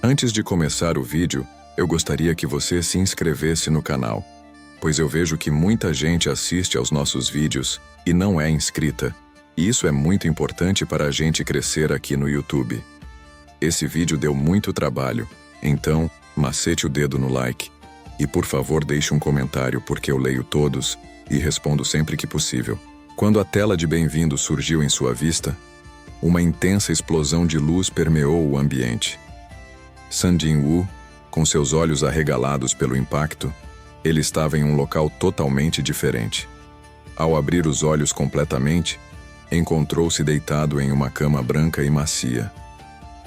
Antes de começar o vídeo, eu gostaria que você se inscrevesse no canal, pois eu vejo que muita gente assiste aos nossos vídeos e não é inscrita, e isso é muito importante para a gente crescer aqui no YouTube. Esse vídeo deu muito trabalho, então macete o dedo no like e por favor deixe um comentário porque eu leio todos e respondo sempre que possível. Quando a tela de bem-vindo surgiu em sua vista, uma intensa explosão de luz permeou o ambiente. Sun Jin-woo, com seus olhos arregalados pelo impacto, ele estava em um local totalmente diferente. Ao abrir os olhos completamente, encontrou-se deitado em uma cama branca e macia.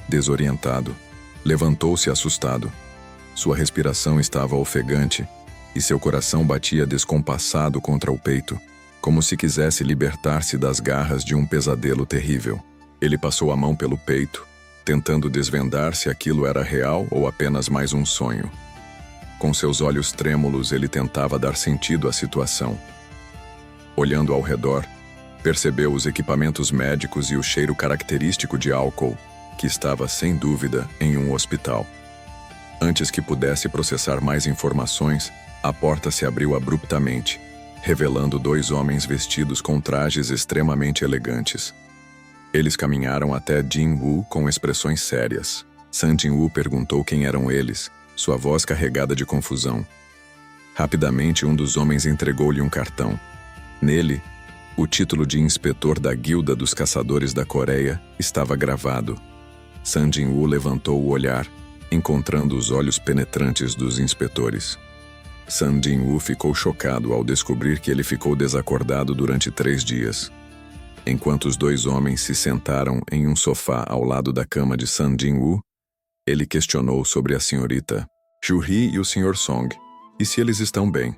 Desorientado, levantou-se assustado. Sua respiração estava ofegante e seu coração batia descompassado contra o peito, como se quisesse libertar-se das garras de um pesadelo terrível. Ele passou a mão pelo peito, tentando desvendar se aquilo era real ou apenas mais um sonho. Com seus olhos trêmulos, ele tentava dar sentido à situação. Olhando ao redor, percebeu os equipamentos médicos e o cheiro característico de álcool, que estava, sem dúvida, em um hospital. Antes que pudesse processar mais informações, a porta se abriu abruptamente, revelando dois homens vestidos com trajes extremamente elegantes. Eles caminharam até Jin-woo com expressões sérias. Sun Jin-woo perguntou quem eram eles, sua voz carregada de confusão. Rapidamente, um dos homens entregou-lhe um cartão. Nele, o título de inspetor da Guilda dos Caçadores da Coreia estava gravado. Sun Jin-woo levantou o olhar, encontrando os olhos penetrantes dos inspetores. Sun Jin-woo ficou chocado ao descobrir que ele ficou desacordado durante 3 dias. Enquanto os dois homens se sentaram em um sofá ao lado da cama de Sun Jin-woo, ele questionou sobre a senhorita Ju-hee e o Sr. Song, e se eles estão bem.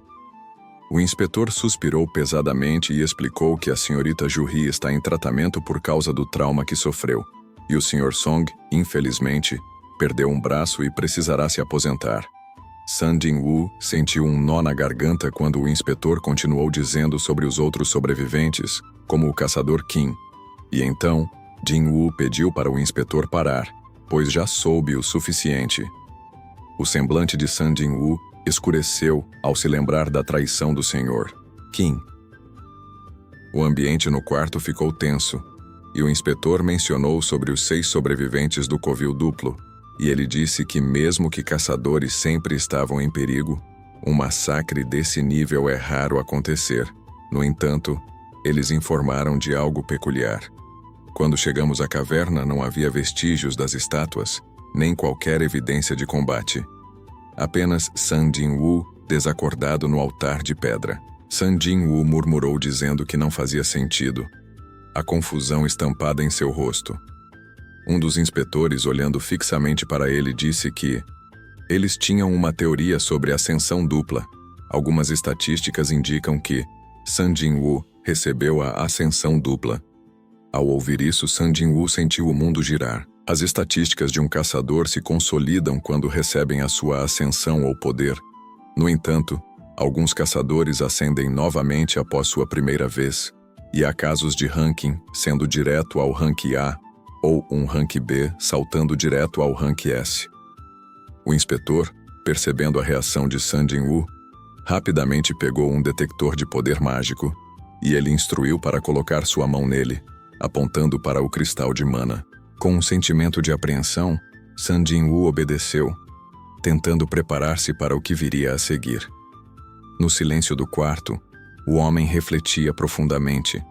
O inspetor suspirou pesadamente e explicou que a senhorita Ju-hee está em tratamento por causa do trauma que sofreu, e o Sr. Song, infelizmente, perdeu um braço e precisará se aposentar. Sun Jin-woo sentiu um nó na garganta quando o inspetor continuou dizendo sobre os outros sobreviventes, como o caçador Kim. E então, Jin-woo pediu para o inspetor parar, pois já soube o suficiente. O semblante de Sun Jin-woo escureceu ao se lembrar da traição do Sr. Kim. O ambiente no quarto ficou tenso, e o inspetor mencionou sobre os 6 sobreviventes do covil duplo, e ele disse que mesmo que caçadores sempre estavam em perigo, um massacre desse nível é raro acontecer. No entanto, eles informaram de algo peculiar. Quando chegamos à caverna, não havia vestígios das estátuas, nem qualquer evidência de combate. Apenas Sun Jin-woo desacordado no altar de pedra. Sun Jin-woo murmurou dizendo que não fazia sentido. A confusão estampada em seu rosto. Um dos inspetores, olhando fixamente para ele, disse que eles tinham uma teoria sobre ascensão dupla. Algumas estatísticas indicam que Sun Jin-woo recebeu a ascensão dupla. Ao ouvir isso, Sun Jin-woo sentiu o mundo girar. As estatísticas de um caçador se consolidam quando recebem a sua ascensão ou poder. No entanto, alguns caçadores ascendem novamente após sua primeira vez, e há casos de ranking sendo direto ao rank A, ou um rank B saltando direto ao rank S. O inspetor, percebendo a reação de Sun Jin-woo, rapidamente pegou um detector de poder mágico, e ele instruiu para colocar sua mão nele, apontando para o cristal de mana. Com um sentimento de apreensão, Sun Jin-woo obedeceu, tentando preparar-se para o que viria a seguir. No silêncio do quarto, o homem refletia profundamente.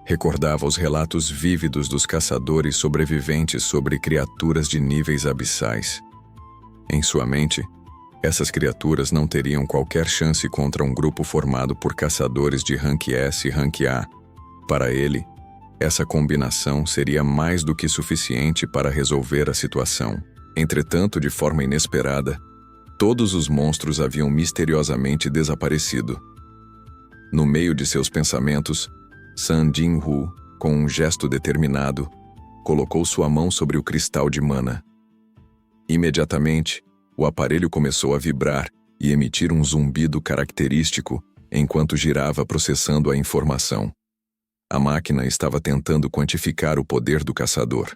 Recordava os relatos vívidos dos caçadores sobreviventes sobre criaturas de níveis abissais. Em sua mente, essas criaturas não teriam qualquer chance contra um grupo formado por caçadores de rank S e rank A. Para ele, essa combinação seria mais do que suficiente para resolver a situação. Entretanto, de forma inesperada, todos os monstros haviam misteriosamente desaparecido. No meio de seus pensamentos, Sun Jin-woo, com um gesto determinado, colocou sua mão sobre o cristal de mana. Imediatamente, o aparelho começou a vibrar e emitir um zumbido característico enquanto girava processando a informação. A máquina estava tentando quantificar o poder do caçador.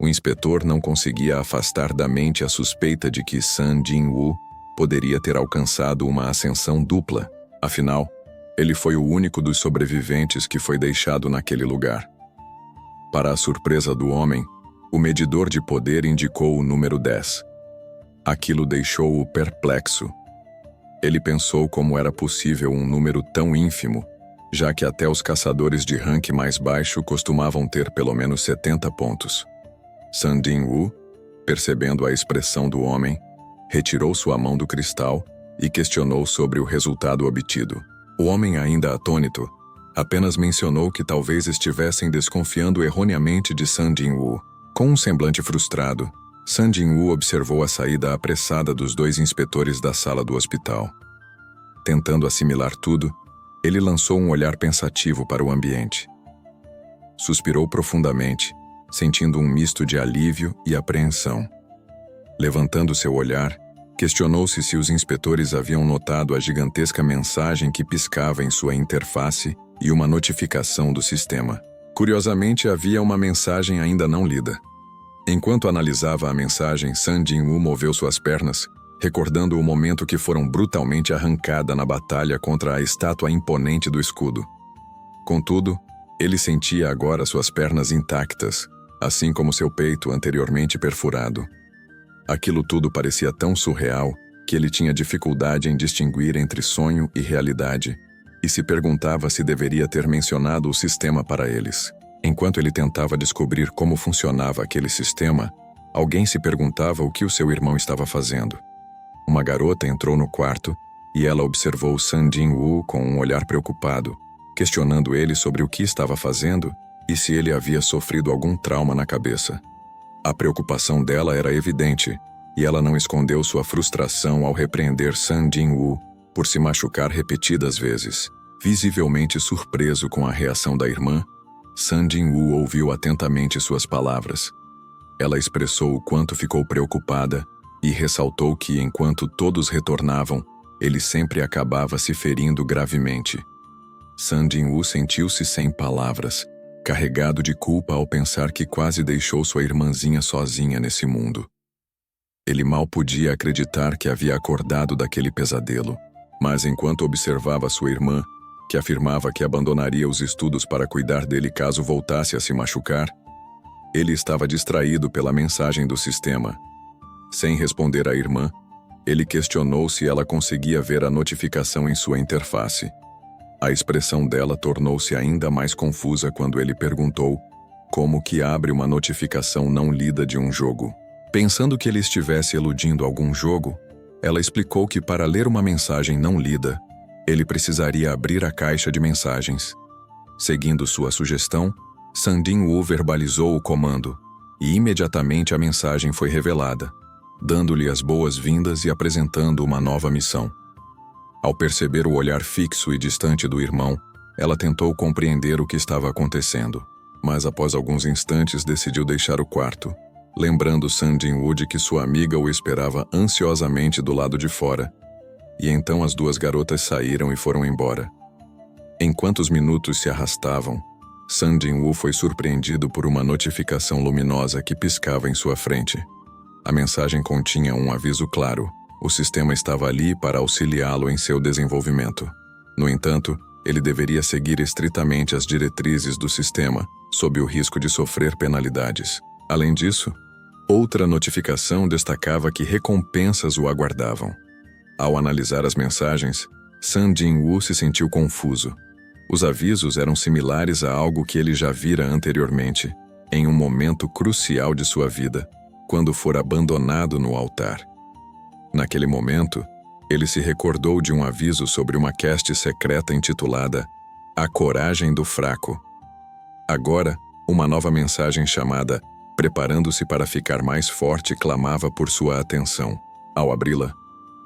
O inspetor não conseguia afastar da mente a suspeita de que Sun Jin-woo poderia ter alcançado uma ascensão dupla. Afinal, ele foi o único dos sobreviventes que foi deixado naquele lugar. Para a surpresa do homem, o medidor de poder indicou o número 10. Aquilo deixou-o perplexo. Ele pensou como era possível um número tão ínfimo, já que até os caçadores de rank mais baixo costumavam ter pelo menos 70 pontos. Sun Jin-woo, percebendo a expressão do homem, retirou sua mão do cristal e questionou sobre o resultado obtido. O homem, ainda atônito, apenas mencionou que talvez estivessem desconfiando erroneamente de Sun Jin-woo. Com um semblante frustrado, Sun Jin-woo observou a saída apressada dos 2 inspetores da sala do hospital. Tentando assimilar tudo, ele lançou um olhar pensativo para o ambiente. Suspirou profundamente, sentindo um misto de alívio e apreensão. Levantando seu olhar, questionou-se se os inspetores haviam notado a gigantesca mensagem que piscava em sua interface e uma notificação do sistema. Curiosamente, havia uma mensagem ainda não lida. Enquanto analisava a mensagem, Sun Jin-woo moveu suas pernas, recordando o momento que foram brutalmente arrancada na batalha contra a estátua imponente do escudo. Contudo, ele sentia agora suas pernas intactas, assim como seu peito anteriormente perfurado. Aquilo tudo parecia tão surreal que ele tinha dificuldade em distinguir entre sonho e realidade, e se perguntava se deveria ter mencionado o sistema para eles. Enquanto ele tentava descobrir como funcionava aquele sistema, alguém se perguntava o que o seu irmão estava fazendo. Uma garota entrou no quarto e ela observou Sun Jin-woo com um olhar preocupado, questionando ele sobre o que estava fazendo e se ele havia sofrido algum trauma na cabeça. A preocupação dela era evidente, e ela não escondeu sua frustração ao repreender Sun Jin-woo por se machucar repetidas vezes. Visivelmente surpreso com a reação da irmã, Sun Jin-woo ouviu atentamente suas palavras. Ela expressou o quanto ficou preocupada e ressaltou que, enquanto todos retornavam, ele sempre acabava se ferindo gravemente. Sun Jin-woo sentiu-se sem palavras, carregado de culpa ao pensar que quase deixou sua irmãzinha sozinha nesse mundo. Ele mal podia acreditar que havia acordado daquele pesadelo, mas enquanto observava sua irmã, que afirmava que abandonaria os estudos para cuidar dele caso voltasse a se machucar, ele estava distraído pela mensagem do sistema. Sem responder à irmã, ele questionou se ela conseguia ver a notificação em sua interface. A expressão dela tornou-se ainda mais confusa quando ele perguntou como que abre uma notificação não lida de um jogo. Pensando que ele estivesse eludindo algum jogo, ela explicou que para ler uma mensagem não lida, ele precisaria abrir a caixa de mensagens. Seguindo sua sugestão, Sun Jin-woo verbalizou o comando, e imediatamente a mensagem foi revelada, dando-lhe as boas-vindas e apresentando uma nova missão. Ao perceber o olhar fixo e distante do irmão, ela tentou compreender o que estava acontecendo, mas após alguns instantes decidiu deixar o quarto, lembrando Sun Jin-woo de que sua amiga o esperava ansiosamente do lado de fora, e então as 2 garotas saíram e foram embora. Enquanto os minutos se arrastavam, Sun Jin-woo foi surpreendido por uma notificação luminosa que piscava em sua frente. A mensagem continha um aviso claro: o sistema estava ali para auxiliá-lo em seu desenvolvimento. No entanto, ele deveria seguir estritamente as diretrizes do sistema, sob o risco de sofrer penalidades. Além disso, outra notificação destacava que recompensas o aguardavam. Ao analisar as mensagens, Sun Jin-woo se sentiu confuso. Os avisos eram similares a algo que ele já vira anteriormente, em um momento crucial de sua vida, quando for abandonado no altar. Naquele momento, ele se recordou de um aviso sobre uma quest secreta intitulada A Coragem do Fraco. Agora, uma nova mensagem chamada Preparando-se para ficar mais forte clamava por sua atenção. Ao abri-la,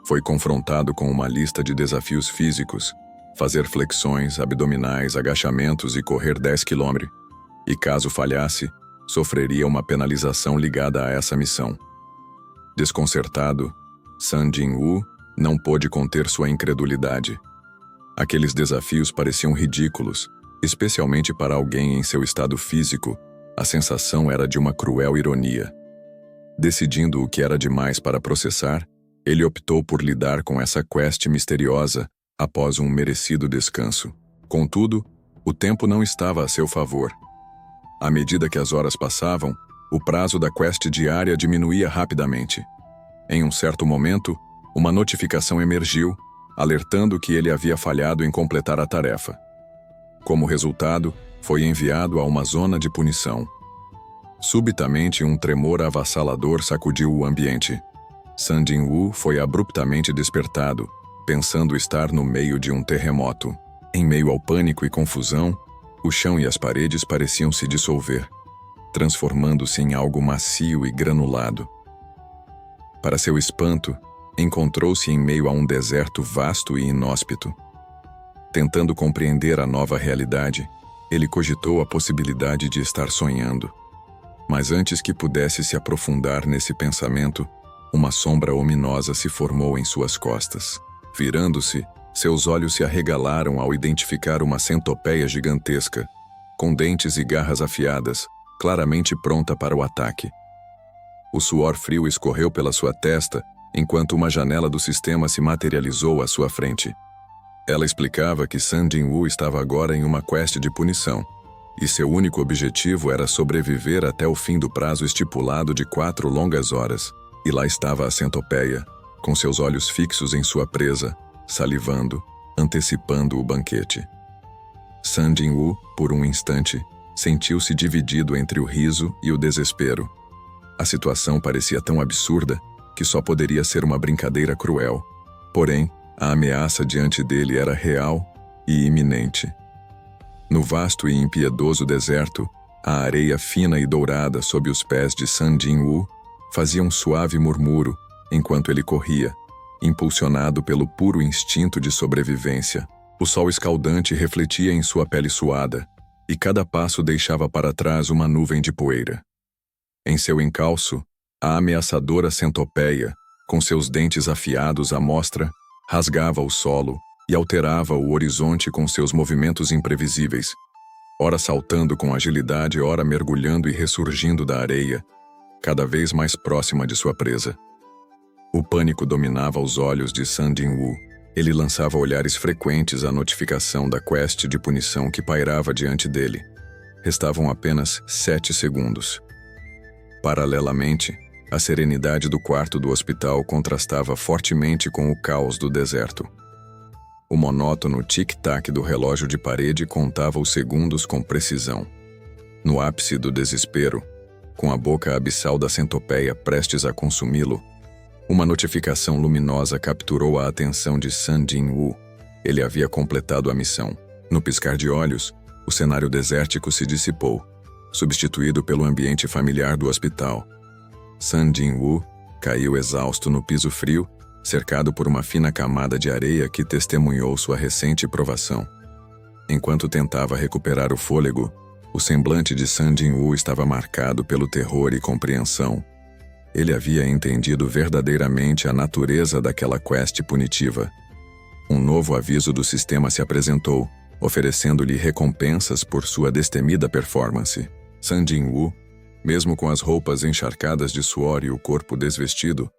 foi confrontado com uma lista de desafios físicos: fazer flexões, abdominais, agachamentos e correr 10 km. E caso falhasse, sofreria uma penalização ligada a essa missão. Desconcertado, Sun Jin-woo não pôde conter sua incredulidade. Aqueles desafios pareciam ridículos, especialmente para alguém em seu estado físico, A sensação era de uma cruel ironia. Decidindo o que era demais para processar, ele optou por lidar com essa quest misteriosa após um merecido descanso. Contudo, o tempo não estava a seu favor. À medida que as horas passavam, o prazo da quest diária diminuía rapidamente. Em um certo momento, uma notificação emergiu, alertando que ele havia falhado em completar a tarefa. Como resultado, foi enviado a uma zona de punição. Subitamente, um tremor avassalador sacudiu o ambiente. Sun Jin-woo foi abruptamente despertado, pensando estar no meio de um terremoto. Em meio ao pânico e confusão, o chão e as paredes pareciam se dissolver, transformando-se em algo macio e granulado. Para seu espanto, encontrou-se em meio a um deserto vasto e inóspito. Tentando compreender a nova realidade, ele cogitou a possibilidade de estar sonhando. Mas antes que pudesse se aprofundar nesse pensamento, uma sombra ominosa se formou em suas costas. Virando-se, seus olhos se arregalaram ao identificar uma centopeia gigantesca, com dentes e garras afiadas, claramente pronta para o ataque. O suor frio escorreu pela sua testa, enquanto uma janela do sistema se materializou à sua frente. Ela explicava que Sun Jin-woo estava agora em uma quest de punição, e seu único objetivo era sobreviver até o fim do prazo estipulado de 4 longas horas. E lá estava a centopeia, com seus olhos fixos em sua presa, salivando, antecipando o banquete. Sun Jin-woo, por um instante, sentiu-se dividido entre o riso e o desespero. A situação parecia tão absurda que só poderia ser uma brincadeira cruel. Porém, a ameaça diante dele era real e iminente. No vasto e impiedoso deserto, a areia fina e dourada sob os pés de Sun Jin-woo fazia um suave murmúrio enquanto ele corria, impulsionado pelo puro instinto de sobrevivência. O sol escaldante refletia em sua pele suada, e cada passo deixava para trás uma nuvem de poeira. Em seu encalço, a ameaçadora centopeia, com seus dentes afiados à mostra, rasgava o solo e alterava o horizonte com seus movimentos imprevisíveis, ora saltando com agilidade, ora mergulhando e ressurgindo da areia, cada vez mais próxima de sua presa. O pânico dominava os olhos de Sun Jin-woo. Ele lançava olhares frequentes à notificação da quest de punição que pairava diante dele. Restavam apenas 7 segundos. Paralelamente, a serenidade do quarto do hospital contrastava fortemente com o caos do deserto. O monótono tic-tac do relógio de parede contava os segundos com precisão. No ápice do desespero, com a boca abissal da centopeia prestes a consumi-lo, uma notificação luminosa capturou a atenção de Sun Jin-woo. Ele havia completado a missão. No piscar de olhos, o cenário desértico se dissipou, substituído pelo ambiente familiar do hospital. Sun Jin-woo caiu exausto no piso frio, cercado por uma fina camada de areia que testemunhou sua recente provação. Enquanto tentava recuperar o fôlego, o semblante de Sun Jin-woo estava marcado pelo terror e compreensão. Ele havia entendido verdadeiramente a natureza daquela quest punitiva. Um novo aviso do sistema se apresentou, oferecendo-lhe recompensas por sua destemida performance. Sun Jin-woo, mesmo com as roupas encharcadas de suor e o corpo desvestido,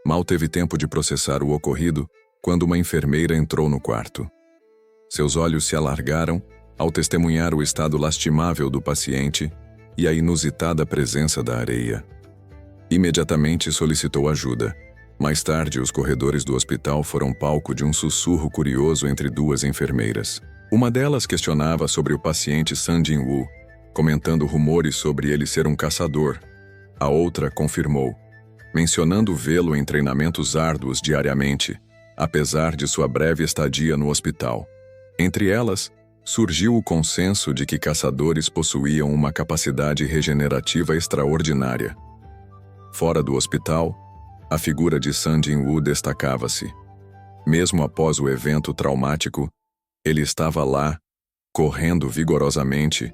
mal teve tempo de processar o ocorrido quando uma enfermeira entrou no quarto. Seus olhos se alargaram ao testemunhar o estado lastimável do paciente e a inusitada presença da areia. Imediatamente solicitou ajuda. Mais tarde, os corredores do hospital foram palco de um sussurro curioso entre duas enfermeiras. Uma delas questionava sobre o paciente Sun Jin-woo, comentando rumores sobre ele ser um caçador. A outra confirmou, mencionando vê-lo em treinamentos árduos diariamente, apesar de sua breve estadia no hospital. Entre elas, surgiu o consenso de que caçadores possuíam uma capacidade regenerativa extraordinária. Fora do hospital, a figura de Sun Jin-woo destacava-se. Mesmo após o evento traumático, ele estava lá, correndo vigorosamente,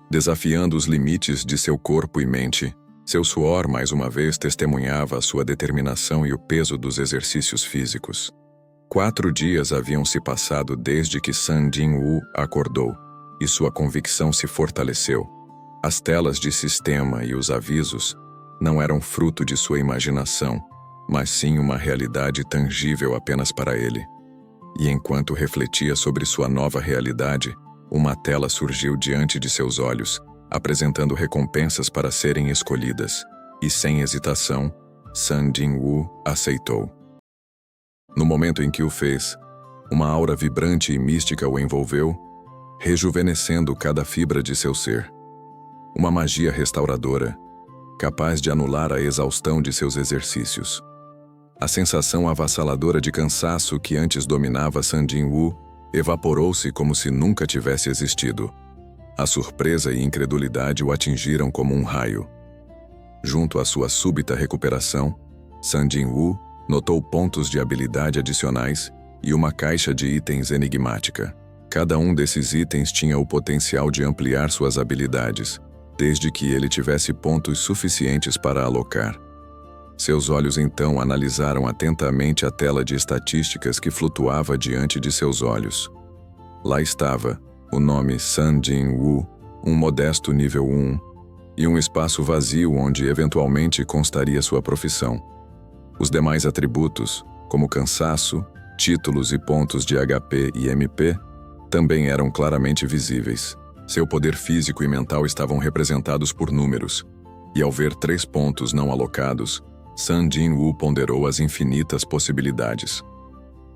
desafiando os limites de seu corpo e mente. Seu suor mais uma vez testemunhava a sua determinação e o peso dos exercícios físicos. 4 dias haviam se passado desde que Sun Jin-woo acordou, e sua convicção se fortaleceu. As telas de sistema e os avisos não eram fruto de sua imaginação, mas sim uma realidade tangível apenas para ele. E enquanto refletia sobre sua nova realidade, uma tela surgiu diante de seus olhos, apresentando recompensas para serem escolhidas. E sem hesitação, Sun Jin-woo aceitou. No momento em que o fez, uma aura vibrante e mística o envolveu, rejuvenescendo cada fibra de seu ser. Uma magia restauradora, capaz de anular a exaustão de seus exercícios. A sensação avassaladora de cansaço que antes dominava Sun Jin-woo evaporou-se como se nunca tivesse existido. A surpresa e incredulidade o atingiram como um raio. Junto à sua súbita recuperação, Sun Jin-woo notou pontos de habilidade adicionais e uma caixa de itens enigmática. Cada um desses itens tinha o potencial de ampliar suas habilidades, desde que ele tivesse pontos suficientes para alocar. Seus olhos então analisaram atentamente a tela de estatísticas que flutuava diante de seus olhos. Lá estava o nome Sun Jin-woo, um modesto nível 1, e um espaço vazio onde eventualmente constaria sua profissão. Os demais atributos, como cansaço, títulos e pontos de HP e MP, também eram claramente visíveis. Seu poder físico e mental estavam representados por números, e ao ver 3 pontos não alocados, Sun Jin-woo ponderou as infinitas possibilidades.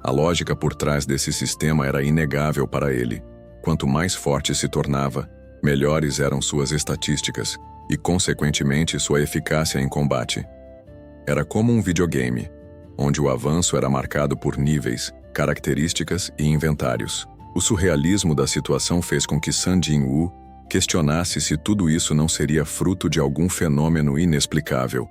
A lógica por trás desse sistema era inegável para ele. Quanto mais forte se tornava, melhores eram suas estatísticas e, consequentemente, sua eficácia em combate. Era como um videogame, onde o avanço era marcado por níveis, características e inventários. O surrealismo da situação fez com que Sun Jin-woo questionasse se tudo isso não seria fruto de algum fenômeno inexplicável.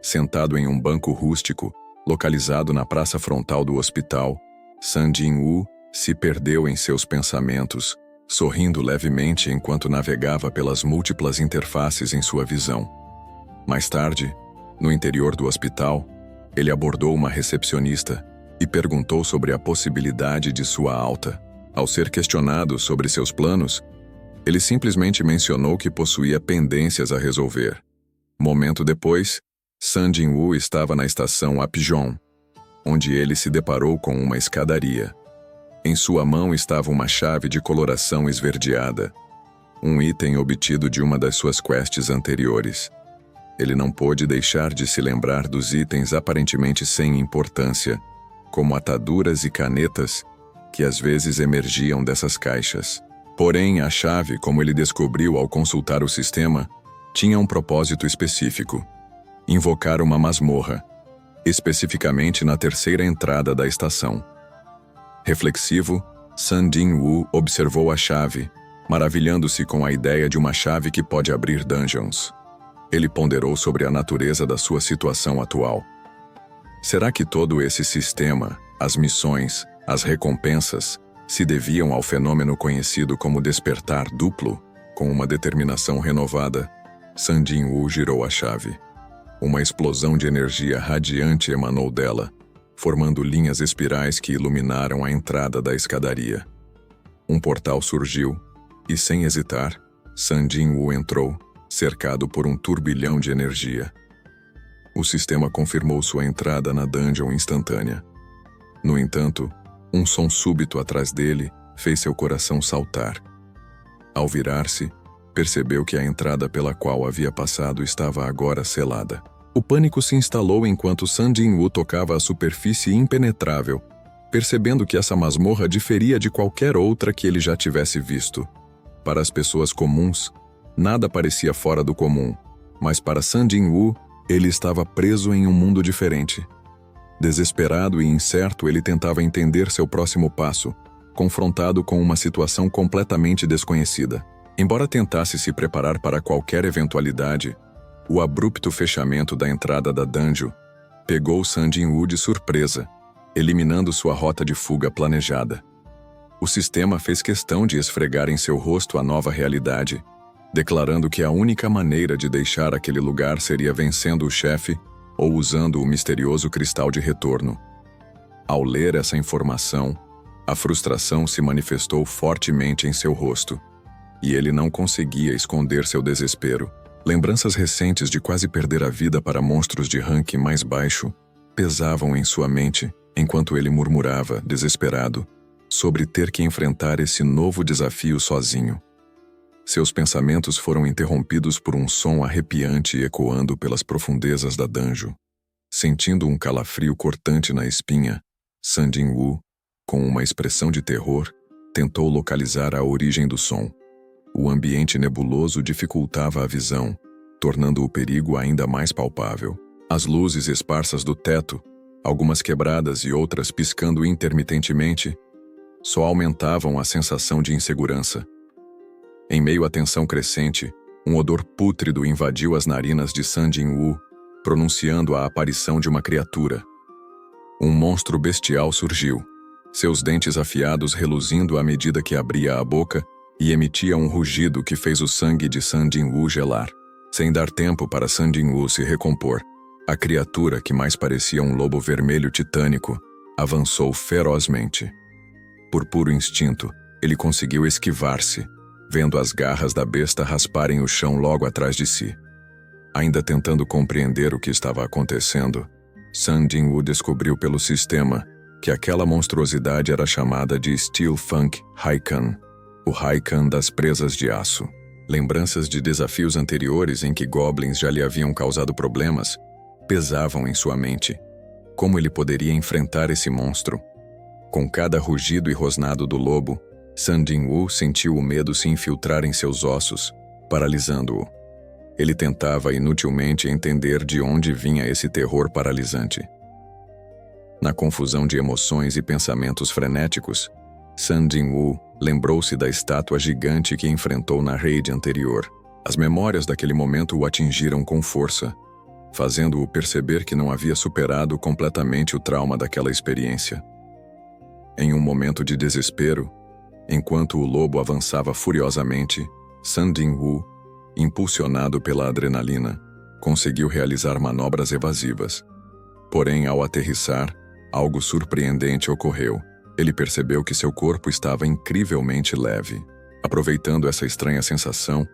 Sentado em um banco rústico, localizado na praça frontal do hospital, Sun Jin-woo se perdeu em seus pensamentos, sorrindo levemente enquanto navegava pelas múltiplas interfaces em sua visão. Mais tarde, no interior do hospital, ele abordou uma recepcionista e perguntou sobre a possibilidade de sua alta. Ao ser questionado sobre seus planos, ele simplesmente mencionou que possuía pendências a resolver. Momento depois, Sun Jin-woo estava na estação Apjeon, onde ele se deparou com uma escadaria. Em sua mão estava uma chave de coloração esverdeada, um item obtido de uma das suas quests anteriores. Ele não pôde deixar de se lembrar dos itens aparentemente sem importância, como ataduras e canetas, que às vezes emergiam dessas caixas. Porém, a chave, como ele descobriu ao consultar o sistema, tinha um propósito específico: invocar uma masmorra, especificamente na terceira entrada da estação. Reflexivo, Sun Jin-woo observou a chave, maravilhando-se com a ideia de uma chave que pode abrir dungeons. Ele ponderou sobre a natureza da sua situação atual. Será que todo esse sistema, as missões, as recompensas, se deviam ao fenômeno conhecido como despertar duplo? Com uma determinação renovada, Sun Jin-woo girou a chave. Uma explosão de energia radiante emanou dela, formando linhas espirais que iluminaram a entrada da escadaria. Um portal surgiu, e sem hesitar, Sun Jin-woo entrou, cercado por um turbilhão de energia. O sistema confirmou sua entrada na dungeon instantânea. No entanto, um som súbito atrás dele fez seu coração saltar. Ao virar-se, percebeu que a entrada pela qual havia passado estava agora selada. O pânico se instalou enquanto Sun Jin-woo tocava a superfície impenetrável, percebendo que essa masmorra diferia de qualquer outra que ele já tivesse visto. Para as pessoas comuns, nada parecia fora do comum, mas para Sun Jin-woo, ele estava preso em um mundo diferente. Desesperado e incerto, ele tentava entender seu próximo passo, confrontado com uma situação completamente desconhecida. Embora tentasse se preparar para qualquer eventualidade, o abrupto fechamento da entrada da dungeon pegou Sun Jin-woo de surpresa, eliminando sua rota de fuga planejada. O sistema fez questão de esfregar em seu rosto a nova realidade, declarando que a única maneira de deixar aquele lugar seria vencendo o chefe ou usando o misterioso cristal de retorno. Ao ler essa informação, a frustração se manifestou fortemente em seu rosto, e ele não conseguia esconder seu desespero. Lembranças recentes de quase perder a vida para monstros de ranking mais baixo pesavam em sua mente, enquanto ele murmurava, desesperado, sobre ter que enfrentar esse novo desafio sozinho. Seus pensamentos foram interrompidos por um som arrepiante ecoando pelas profundezas da dungeon. Sentindo um calafrio cortante na espinha, Sun Jin-woo, com uma expressão de terror, tentou localizar a origem do som. O ambiente nebuloso dificultava a visão, tornando o perigo ainda mais palpável. As luzes esparsas do teto, algumas quebradas e outras piscando intermitentemente, só aumentavam a sensação de insegurança. Em meio à tensão crescente, um odor pútrido invadiu as narinas de Sun Jin-woo, pronunciando a aparição de uma criatura. Um monstro bestial surgiu, seus dentes afiados reluzindo à medida que abria a boca e emitia um rugido que fez o sangue de Sun Jin-woo gelar. Sem dar tempo para Sun Jin-woo se recompor, a criatura, que mais parecia um lobo vermelho titânico, avançou ferozmente. Por puro instinto, ele conseguiu esquivar-se, vendo as garras da besta rasparem o chão logo atrás de si. Ainda tentando compreender o que estava acontecendo, Sun Jin-woo descobriu pelo sistema que aquela monstruosidade era chamada de Steel Funk Haikan, o Haikan das presas de aço. Lembranças de desafios anteriores em que goblins já lhe haviam causado problemas pesavam em sua mente. Como ele poderia enfrentar esse monstro? Com cada rugido e rosnado do lobo, Sun Jin-woo sentiu o medo se infiltrar em seus ossos, paralisando-o. Ele tentava inutilmente entender de onde vinha esse terror paralisante. Na confusão de emoções e pensamentos frenéticos, Sun Jin-woo lembrou-se da estátua gigante que enfrentou na raid anterior. As memórias daquele momento o atingiram com força, fazendo-o perceber que não havia superado completamente o trauma daquela experiência. Em um momento de desespero, enquanto o lobo avançava furiosamente, Sun Jin-woo, impulsionado pela adrenalina, conseguiu realizar manobras evasivas. Porém, ao aterrissar, algo surpreendente ocorreu. Ele percebeu que seu corpo estava incrivelmente leve. Aproveitando essa estranha sensação,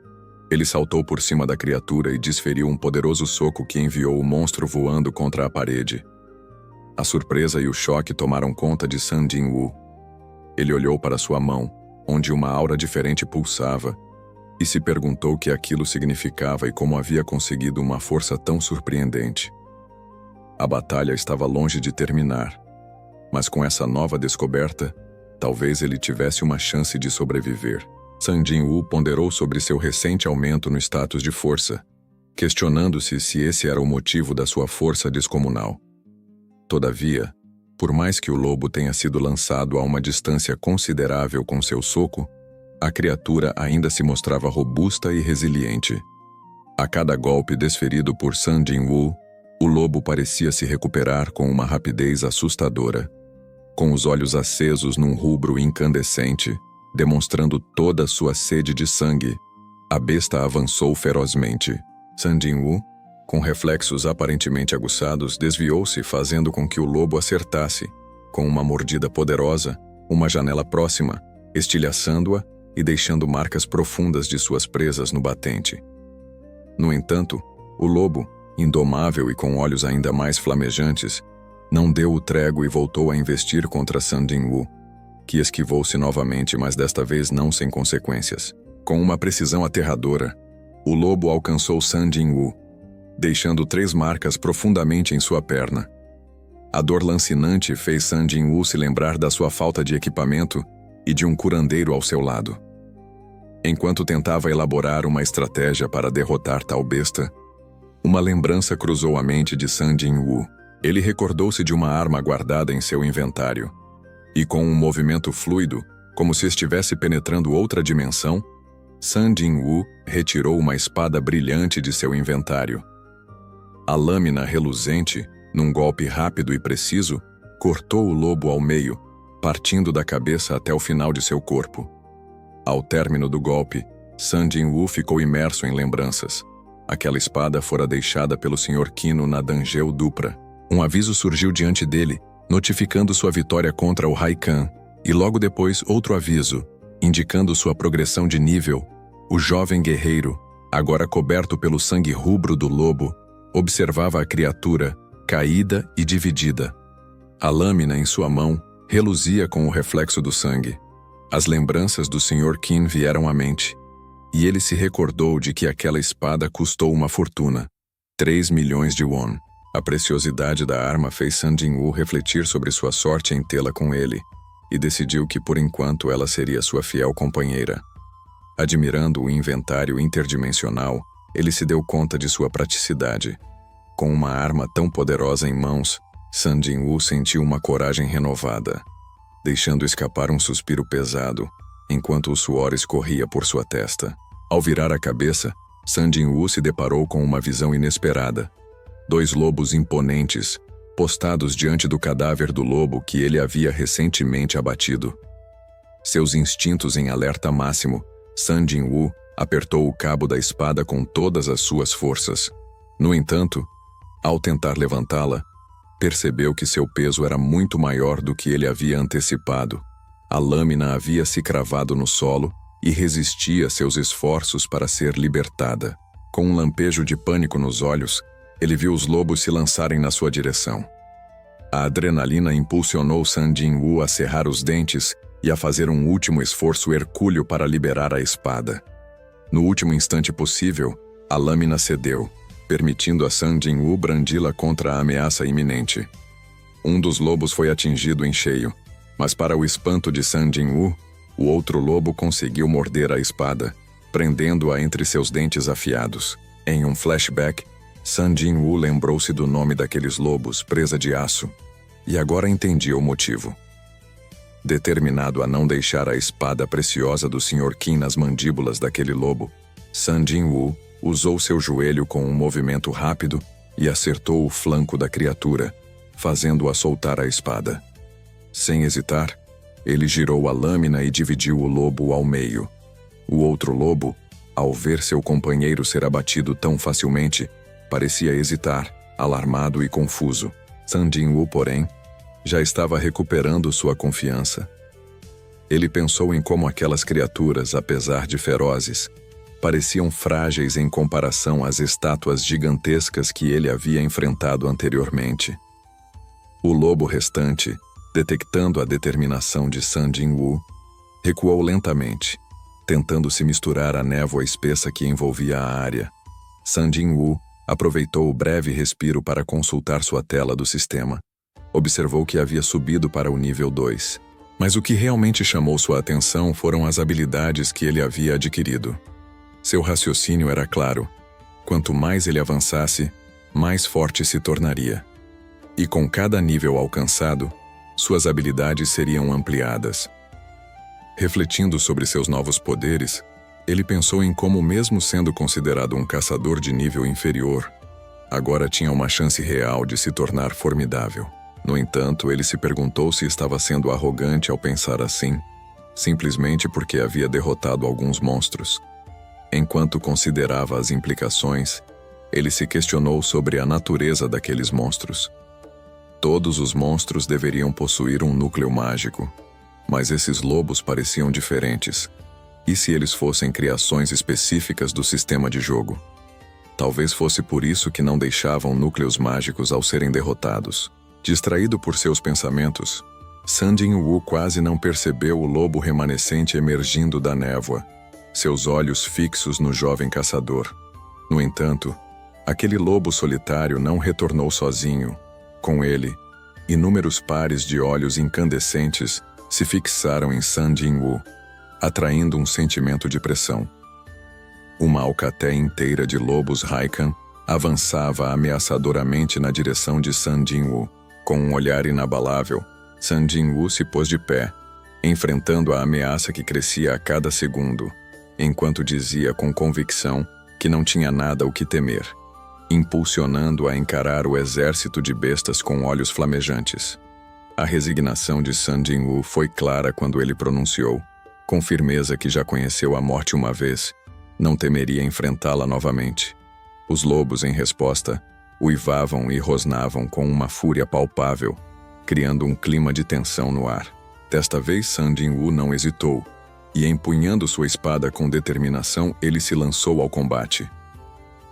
ele saltou por cima da criatura e desferiu um poderoso soco que enviou o monstro voando contra a parede. A surpresa e o choque tomaram conta de Sun Jin-woo. Ele olhou para sua mão, onde uma aura diferente pulsava, e se perguntou o que aquilo significava e como havia conseguido uma força tão surpreendente. A batalha estava longe de terminar, mas com essa nova descoberta, talvez ele tivesse uma chance de sobreviver. Sun Jin-woo ponderou sobre seu recente aumento no status de força, questionando-se se esse era o motivo da sua força descomunal. Todavia, por mais que o lobo tenha sido lançado a uma distância considerável com seu soco, a criatura ainda se mostrava robusta e resiliente. A cada golpe desferido por Sun Jin-woo, o lobo parecia se recuperar com uma rapidez assustadora. Com os olhos acesos num rubro incandescente, demonstrando toda sua sede de sangue, a besta avançou ferozmente. Sun Jin-woo, com reflexos aparentemente aguçados, desviou-se, fazendo com que o lobo acertasse, com uma mordida poderosa, uma janela próxima, estilhaçando-a e deixando marcas profundas de suas presas no batente. No entanto, o lobo, indomável e com olhos ainda mais flamejantes, não deu o trégua e voltou a investir contra Sun Jin-woo, que esquivou-se novamente, mas desta vez não sem consequências. Com uma precisão aterradora, o lobo alcançou Sun Jin-woo, deixando 3 marcas profundamente em sua perna. A dor lancinante fez Sun Jin-woo se lembrar da sua falta de equipamento e de um curandeiro ao seu lado. Enquanto tentava elaborar uma estratégia para derrotar tal besta, uma lembrança cruzou a mente de Sun Jin-woo. Ele recordou-se de uma arma guardada em seu inventário, e com um movimento fluido, como se estivesse penetrando outra dimensão, Sun Jin-woo retirou uma espada brilhante de seu inventário. A lâmina reluzente, num golpe rápido e preciso, cortou o lobo ao meio, partindo da cabeça até o final de seu corpo. Ao término do golpe, Sun Jin-woo ficou imerso em lembranças. Aquela espada fora deixada pelo Sr. Kino na Dungeon Dupra. Um aviso surgiu diante dele, notificando sua vitória contra o Haikan, e logo depois outro aviso, indicando sua progressão de nível O jovem guerreiro, agora coberto pelo sangue rubro do lobo, observava a criatura, caída e dividida. A lâmina em sua mão reluzia com o reflexo do sangue. As lembranças do Sr. Qin vieram à mente, e ele se recordou de que aquela espada custou uma fortuna, 3 milhões de won. A preciosidade da arma fez Sun Jinwoo refletir sobre sua sorte em tê-la com ele, e decidiu que por enquanto ela seria sua fiel companheira. Admirando o inventário interdimensional, ele se deu conta de sua praticidade. Com uma arma tão poderosa em mãos, Sun Jinwoo sentiu uma coragem renovada, deixando escapar um suspiro pesado, enquanto o suor escorria por sua testa. Ao virar a cabeça, Sun Jinwoo se deparou com uma visão inesperada. 2 lobos imponentes, postados diante do cadáver do lobo que ele havia recentemente abatido. Seus instintos em alerta máximo, Sun Jinwoo apertou o cabo da espada com todas as suas forças. No entanto, ao tentar levantá-la, percebeu que seu peso era muito maior do que ele havia antecipado. A lâmina havia se cravado no solo e resistia a seus esforços para ser libertada. Com um lampejo de pânico nos olhos, ele viu os lobos se lançarem na sua direção. A adrenalina impulsionou Sun Jinwoo a cerrar os dentes e a fazer um último esforço hercúleo para liberar a espada. No último instante possível, a lâmina cedeu, permitindo a Sun Jinwoo brandi-la contra a ameaça iminente. Um dos lobos foi atingido em cheio, mas para o espanto de Sun Jinwoo, o outro lobo conseguiu morder a espada, prendendo-a entre seus dentes afiados. Em um flashback, Sun Jinwoo lembrou-se do nome daqueles lobos, presa de aço, e agora entendia o motivo. Determinado a não deixar a espada preciosa do Sr. Qin nas mandíbulas daquele lobo, Sun Jinwoo usou seu joelho com um movimento rápido e acertou o flanco da criatura, fazendo-a soltar a espada. Sem hesitar, ele girou a lâmina e dividiu o lobo ao meio. O outro lobo, ao ver seu companheiro ser abatido tão facilmente, parecia hesitar, alarmado e confuso. Sun Jinwoo, porém, já estava recuperando sua confiança. Ele pensou em como aquelas criaturas, apesar de ferozes, pareciam frágeis em comparação às estátuas gigantescas que ele havia enfrentado anteriormente. O lobo restante, detectando a determinação de Sun Jinwoo, recuou lentamente, tentando se misturar à névoa espessa que envolvia a área. Sun Jinwoo aproveitou o breve respiro para consultar sua tela do sistema. Observou que havia subido para o nível 2. Mas o que realmente chamou sua atenção foram as habilidades que ele havia adquirido. Seu raciocínio era claro. Quanto mais ele avançasse, mais forte se tornaria. E com cada nível alcançado, suas habilidades seriam ampliadas. Refletindo sobre seus novos poderes, ele pensou em como, mesmo sendo considerado um caçador de nível inferior, agora tinha uma chance real de se tornar formidável. No entanto, ele se perguntou se estava sendo arrogante ao pensar assim, simplesmente porque havia derrotado alguns monstros. Enquanto considerava as implicações, ele se questionou sobre a natureza daqueles monstros. Todos os monstros deveriam possuir um núcleo mágico, mas esses lobos pareciam diferentes. E se eles fossem criações específicas do sistema de jogo? Talvez fosse por isso que não deixavam núcleos mágicos ao serem derrotados. Distraído por seus pensamentos, Sun Jinwoo quase não percebeu o lobo remanescente emergindo da névoa, seus olhos fixos no jovem caçador. No entanto, aquele lobo solitário não retornou sozinho. Com ele, inúmeros pares de olhos incandescentes se fixaram em Sun Jinwoo, atraindo um sentimento de pressão. Uma alcatéia inteira de lobos Raikan avançava ameaçadoramente na direção de Sun Jinwoo. Com um olhar inabalável, Sun Jinwoo se pôs de pé, enfrentando a ameaça que crescia a cada segundo, enquanto dizia com convicção que não tinha nada o que temer, impulsionando a encarar o exército de bestas com olhos flamejantes. A resignação de Sun Jinwoo foi clara quando ele pronunciou, com firmeza, que já conheceu a morte uma vez, não temeria enfrentá-la novamente. Os lobos, em resposta, uivavam e rosnavam com uma fúria palpável, criando um clima de tensão no ar. Desta vez Sun Jinwoo não hesitou. e empunhando sua espada com determinação, ele se lançou ao combate.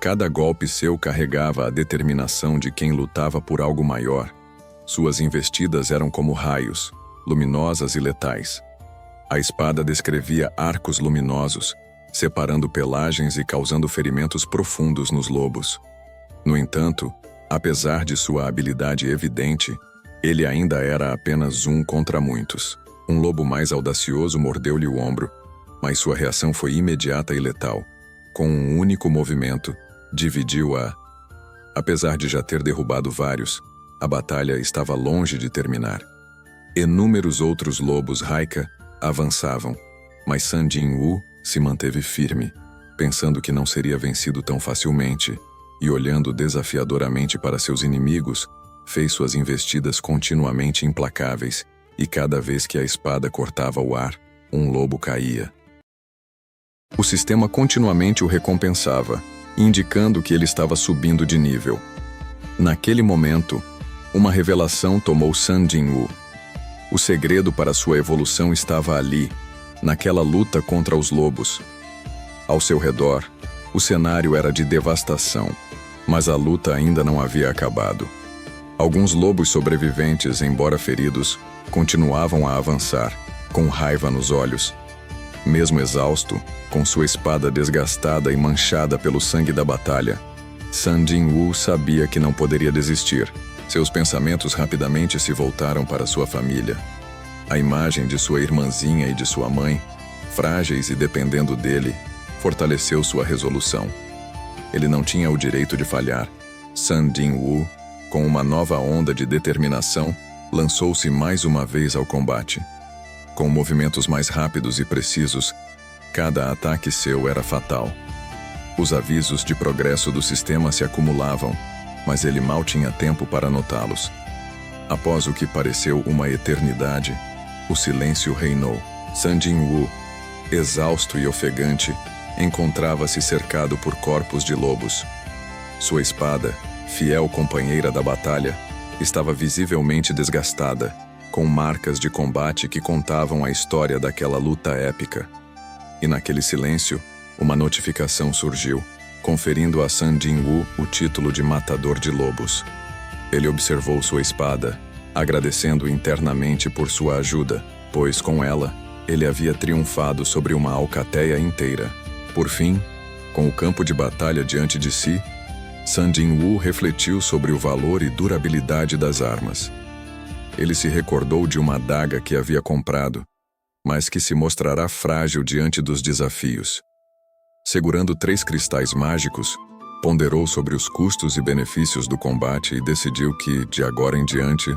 Cada golpe seu carregava a determinação de quem lutava por algo maior. Suas investidas eram como raios, luminosas e letais. A espada descrevia arcos luminosos, separando pelagens e causando ferimentos profundos nos lobos. No entanto, apesar de sua habilidade evidente, ele ainda era apenas um contra muitos. Um lobo mais audacioso mordeu-lhe o ombro, mas sua reação foi imediata e letal. Com um único movimento, dividiu-a. Apesar de já ter derrubado vários, a batalha estava longe de terminar. Inúmeros outros lobos Raika avançavam, mas San Jin-woo se manteve firme, pensando que não seria vencido tão facilmente, e olhando desafiadoramente para seus inimigos, fez suas investidas continuamente implacáveis, e cada vez que a espada cortava o ar, um lobo caía. O sistema continuamente o recompensava, indicando que ele estava subindo de nível. Naquele momento, uma revelação tomou San Jin-woo. O segredo para sua evolução estava ali, naquela luta contra os lobos. Ao seu redor, o cenário era de devastação, mas a luta ainda não havia acabado. Alguns lobos sobreviventes, embora feridos, continuavam a avançar, com raiva nos olhos. Mesmo exausto, com sua espada desgastada e manchada pelo sangue da batalha, San Jin-woo sabia que não poderia desistir. Seus pensamentos rapidamente se voltaram para sua família. A imagem de sua irmãzinha e de sua mãe, frágeis e dependendo dele, fortaleceu sua resolução. Ele não tinha o direito de falhar. San Jin-woo, com uma nova onda de determinação, lançou-se mais uma vez ao combate. Com movimentos mais rápidos e precisos, cada ataque seu era fatal. Os avisos de progresso do sistema se acumulavam, mas ele mal tinha tempo para notá-los. Após o que pareceu uma eternidade, o silêncio reinou. San Jin-woo, exausto e ofegante, encontrava-se cercado por corpos de lobos. Sua espada, fiel companheira da batalha, estava visivelmente desgastada, com marcas de combate que contavam a história daquela luta épica. E naquele silêncio, uma notificação surgiu, conferindo a San Jin-woo o título de Matador de Lobos. Ele observou sua espada, agradecendo internamente por sua ajuda, pois com ela, ele havia triunfado sobre uma alcateia inteira. Por fim, com o campo de batalha diante de si, San Jin-woo refletiu sobre o valor e durabilidade das armas. Ele se recordou de uma adaga que havia comprado, mas que se mostrará frágil diante dos desafios. Segurando 3 cristais mágicos, ponderou sobre os custos e benefícios do combate e decidiu que, de agora em diante,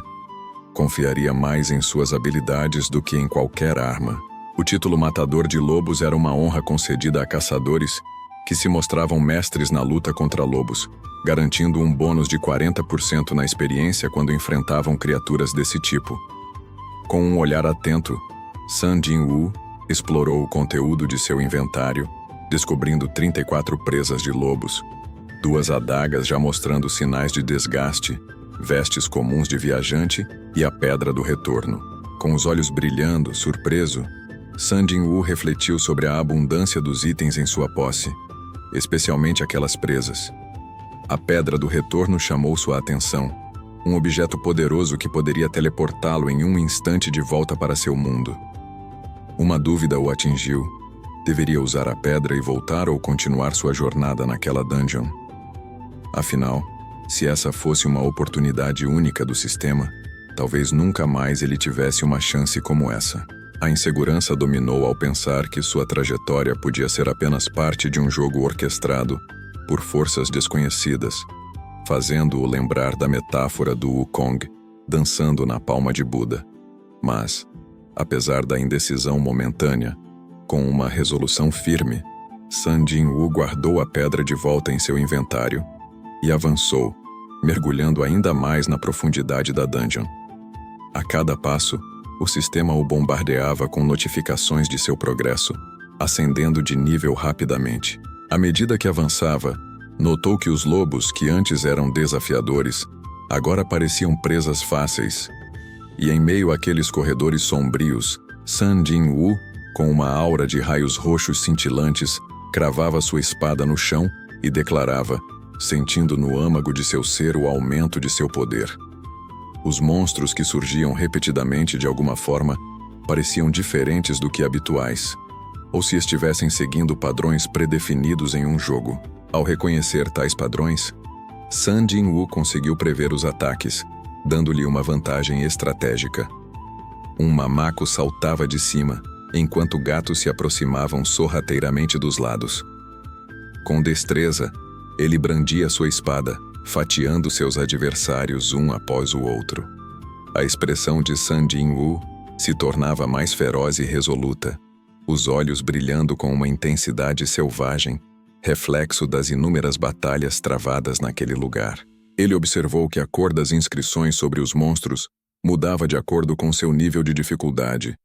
confiaria mais em suas habilidades do que em qualquer arma. O título Matador de Lobos era uma honra concedida a caçadores que se mostravam mestres na luta contra lobos, garantindo um bônus de 40% na experiência quando enfrentavam criaturas desse tipo. Com um olhar atento, San Jin-woo explorou o conteúdo de seu inventário, descobrindo 34 presas de lobos, 2 adagas já mostrando sinais de desgaste, vestes comuns de viajante e a pedra do retorno. Com os olhos brilhando, surpreso, San Jin-woo refletiu sobre a abundância dos itens em sua posse, especialmente aquelas presas. A pedra do retorno chamou sua atenção, um objeto poderoso que poderia teleportá-lo em um instante de volta para seu mundo. Uma dúvida o atingiu. Deveria usar a pedra e voltar ou continuar sua jornada naquela dungeon? Afinal, se essa fosse uma oportunidade única do sistema, talvez nunca mais ele tivesse uma chance como essa. A insegurança dominou ao pensar que sua trajetória podia ser apenas parte de um jogo orquestrado por forças desconhecidas, fazendo-o lembrar da metáfora do Wukong dançando na palma de Buda. Mas, apesar da indecisão momentânea, com uma resolução firme, San Jin-woo guardou a pedra de volta em seu inventário e avançou, mergulhando ainda mais na profundidade da dungeon. A cada passo, o sistema o bombardeava com notificações de seu progresso, ascendendo de nível rapidamente. À medida que avançava, notou que os lobos, que antes eram desafiadores, agora pareciam presas fáceis. E em meio àqueles corredores sombrios, San Jin-woo com uma aura de raios roxos cintilantes, cravava sua espada no chão e declarava, sentindo no âmago de seu ser o aumento de seu poder. Os monstros que surgiam repetidamente de alguma forma pareciam diferentes do que habituais, ou se estivessem seguindo padrões predefinidos em um jogo. Ao reconhecer tais padrões, Sun Jinwoo conseguiu prever os ataques, dando-lhe uma vantagem estratégica. Um mamaco saltava de cima, enquanto gatos se aproximavam sorrateiramente dos lados. Com destreza, ele brandia sua espada, fatiando seus adversários um após o outro. A expressão de Sun Jinwoo se tornava mais feroz e resoluta, os olhos brilhando com uma intensidade selvagem, reflexo das inúmeras batalhas travadas naquele lugar. Ele observou que a cor das inscrições sobre os monstros mudava de acordo com seu nível de dificuldade,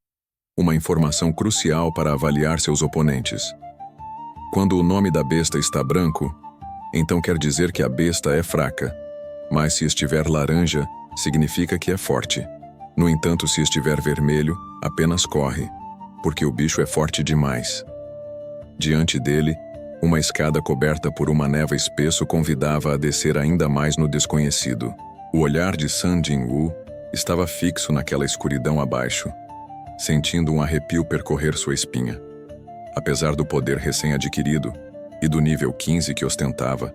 uma informação crucial para avaliar seus oponentes. Quando o nome da besta está branco, então quer dizer que a besta é fraca, mas se estiver laranja, significa que é forte. No entanto, se estiver vermelho, apenas corre, porque o bicho é forte demais. Diante dele, uma escada coberta por uma névoa espesso convidava a descer ainda mais no desconhecido. O olhar de Sun Jinwoo estava fixo naquela escuridão abaixo, sentindo um arrepio percorrer sua espinha. Apesar do poder recém-adquirido e do nível 15 que ostentava,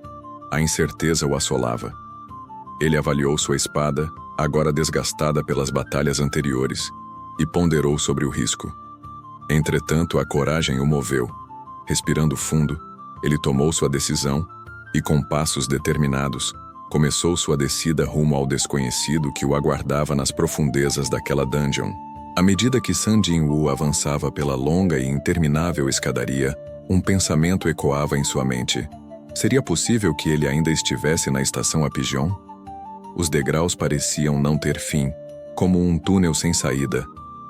a incerteza o assolava. Ele avaliou sua espada, agora desgastada pelas batalhas anteriores, e ponderou sobre o risco. Entretanto, a coragem o moveu. Respirando fundo, ele tomou sua decisão e, com passos determinados, começou sua descida rumo ao desconhecido que o aguardava nas profundezas daquela dungeon. À medida que Sun Jinwoo avançava pela longa e interminável escadaria, um pensamento ecoava em sua mente. Seria possível que ele ainda estivesse na estação Apigeon? Os degraus pareciam não ter fim, como um túnel sem saída.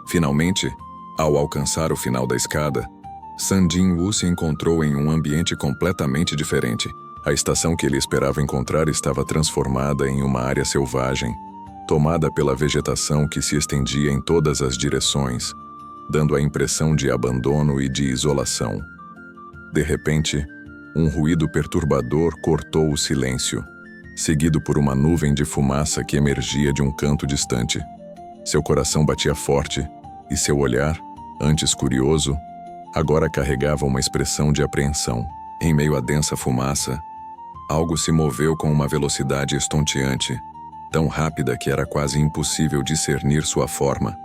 Finalmente, ao alcançar o final da escada, Sun Jinwoo se encontrou em um ambiente completamente diferente. A estação que ele esperava encontrar estava transformada em uma área selvagem, tomada pela vegetação que se estendia em todas as direções, dando a impressão de abandono e de isolação. De repente, um ruído perturbador cortou o silêncio, seguido por uma nuvem de fumaça que emergia de um canto distante. Seu coração batia forte e seu olhar, antes curioso, agora carregava uma expressão de apreensão. Em meio à densa fumaça, algo se moveu com uma velocidade estonteante, tão rápida que era quase impossível discernir sua forma.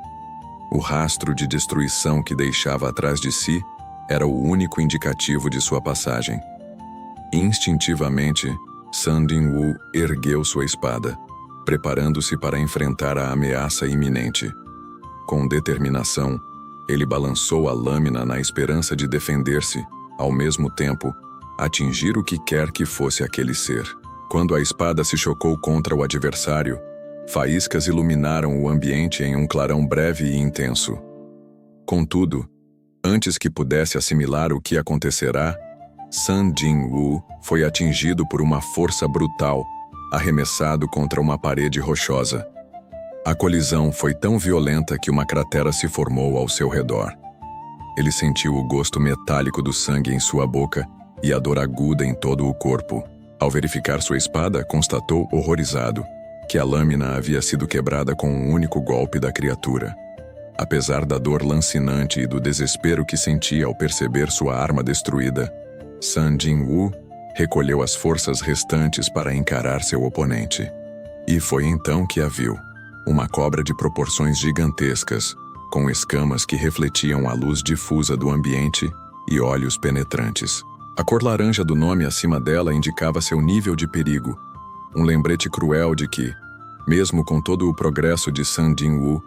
O rastro de destruição que deixava atrás de si era o único indicativo de sua passagem. Instintivamente, Sun Jinwoo ergueu sua espada, preparando-se para enfrentar a ameaça iminente. Com determinação, ele balançou a lâmina na esperança de defender-se, ao mesmo tempo, atingir o que quer que fosse aquele ser. Quando a espada se chocou contra o adversário, faíscas iluminaram o ambiente em um clarão breve e intenso. Contudo, antes que pudesse assimilar o que acontecerá, Sun Jinwoo foi atingido por uma força brutal, arremessado contra uma parede rochosa. A colisão foi tão violenta que uma cratera se formou ao seu redor. Ele sentiu o gosto metálico do sangue em sua boca e a dor aguda em todo o corpo. Ao verificar sua espada, constatou, horrorizado, que a lâmina havia sido quebrada com um único golpe da criatura. Apesar da dor lancinante e do desespero que sentia ao perceber sua arma destruída, Sun Jinwoo recolheu as forças restantes para encarar seu oponente. E foi então que a viu. Uma cobra de proporções gigantescas, com escamas que refletiam a luz difusa do ambiente e olhos penetrantes. A cor laranja do nome acima dela indicava seu nível de perigo, um lembrete cruel de que, mesmo com todo o progresso de Sun Jinwoo,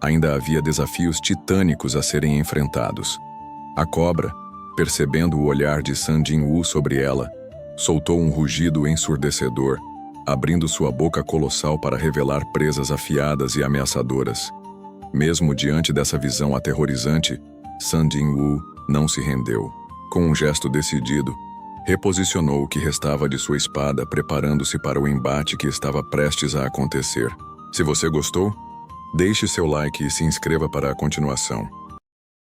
ainda havia desafios titânicos a serem enfrentados. A cobra, percebendo o olhar de Sun Jinwoo sobre ela, soltou um rugido ensurdecedor, abrindo sua boca colossal para revelar presas afiadas e ameaçadoras. Mesmo diante dessa visão aterrorizante, Sun Jinwoo não se rendeu. Com um gesto decidido, reposicionou o que restava de sua espada, preparando-se para o embate que estava prestes a acontecer. Se você gostou, deixe seu like e se inscreva para a continuação.